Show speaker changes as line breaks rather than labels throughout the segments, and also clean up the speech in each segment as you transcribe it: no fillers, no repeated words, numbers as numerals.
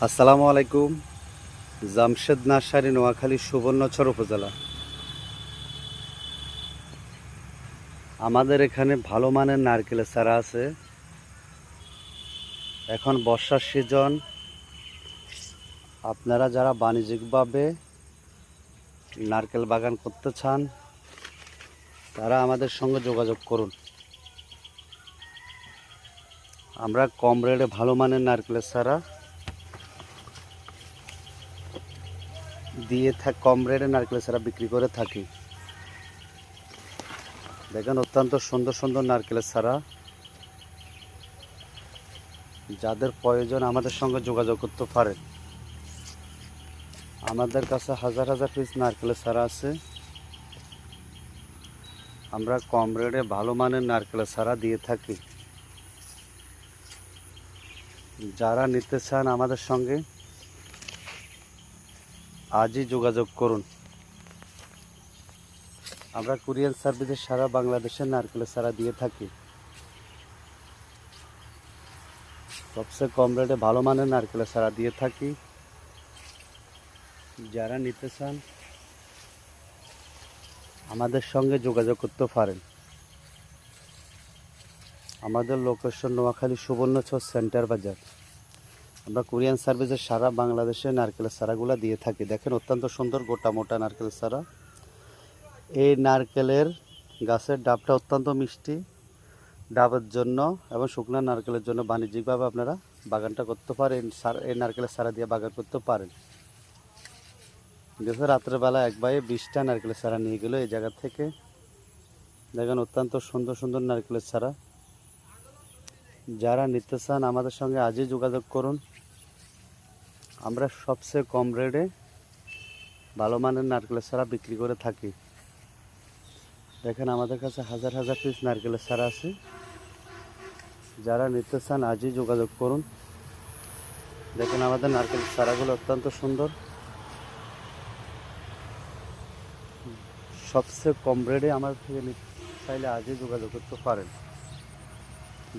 আসসালামু আলাইকুম। জামশেদ নার্সারি, নোয়াখালী, সুবর্ণচর উপজেলা। আমাদের এখানে ভালো মানের নারকেলের চারা আছে। এখন বর্ষার সিজন। আপনারা যারা বাণিজ্যিকভাবে নারকেল বাগান করতে চান তারা আমাদের সঙ্গে যোগাযোগ করুন। আমরা কম রেটে ভালো মানের নারকেলের চারা কম রেটে নারকেলের চারা বিক্রি করে থাকি। দেখেন অত্যন্ত সুন্দর সুন্দর নারকেলের চারা। যাদের প্রয়োজন আমাদের সঙ্গে যোগাযোগ করতে পারেন। আমাদের কাছে হাজার হাজার পিস নারকেলের চারা আছে। আমরা কম রেটে ভালো মানের নারকেলের চারা দিয়ে থাকি। যারা নিতে চান আমাদের সঙ্গে আজই যোগাযোগ করুন। আমরা কুরিয়ার সার্ভিসে সারা বাংলাদেশে নারকেলের চারা দিয়ে থাকি। সবচেয়ে কম রেটে ভালো মানের নারকেলের চারা দিয়ে থাকি। যারা নিতে চান আমাদের সঙ্গে যোগাযোগ করতে পারেন। আমাদের লোকেশন নোয়াখালী সুবর্ণচর সেন্টার বাজার। আমরা কুরিয়ার সার্ভিসে সারা বাংলাদেশে নারকেলের চারাগুলো দিয়ে থাকি। দেখেন অত্যন্ত সুন্দর গোটা মোটা নারকেলের চারা। এই নারকেলের গাছের ডাবটা অত্যন্ত মিষ্টি। ডাবের জন্য এবং শুকনো নারকেলের জন্য বাণিজ্যিকভাবে আপনারা বাগানটা করতে পারেন। এই নারকেলের চারা দিয়ে বাগান করতে পারেন। দেখো রাত্রেবেলা এক ভাই 20টা নারকেলের চারা নিয়ে গেল এই জায়গা থেকে। দেখেন অত্যন্ত সুন্দর সুন্দর নারকেলের চারা। যারা নিতে চান আমাদের সঙ্গে আজই যোগাযোগ করুন। আমরা সবচেয়ে কম রেটে ভালো মানের নারকেলের চারা বিক্রি করে থাকি। দেখেন আমাদের কাছে হাজার হাজার পিস নারকেলের চারা আছে। যারা নিতে চান আজই যোগাযোগ করুন। দেখেন আমাদের নারকেলের চারাগুলো অত্যন্ত সুন্দর। সবচেয়ে কম রেটে আমাদের থেকে নিতে চাইলে আজই যোগাযোগ করতে পারেন।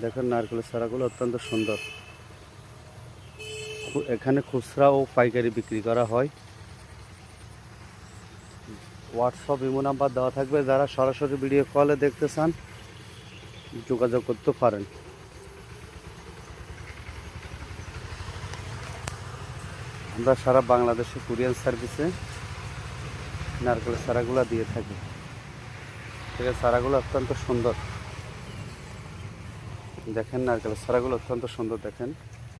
দেখেন নারকেলের চারাগুলো অত্যন্ত সুন্দর। এখানে খুচরা ও পাইকারি বিক্রি করা হয়। হোয়াটসঅ্যাপ ইমো নাম্বার দেওয়া থাকবে। যারা সরাসরি ভিডিও কলে দেখতে চান যোগাযোগ করতে পারেন। আমরা সারা বাংলাদেশে কুরিয়ার সার্ভিসে নারকেলের চারাগুলো দিয়ে থাকি। ঠিক আছে, চারাগুলো অত্যন্ত সুন্দর। দেখেন নারকেলের চারাগুলো অত্যন্ত সুন্দর। দেখেন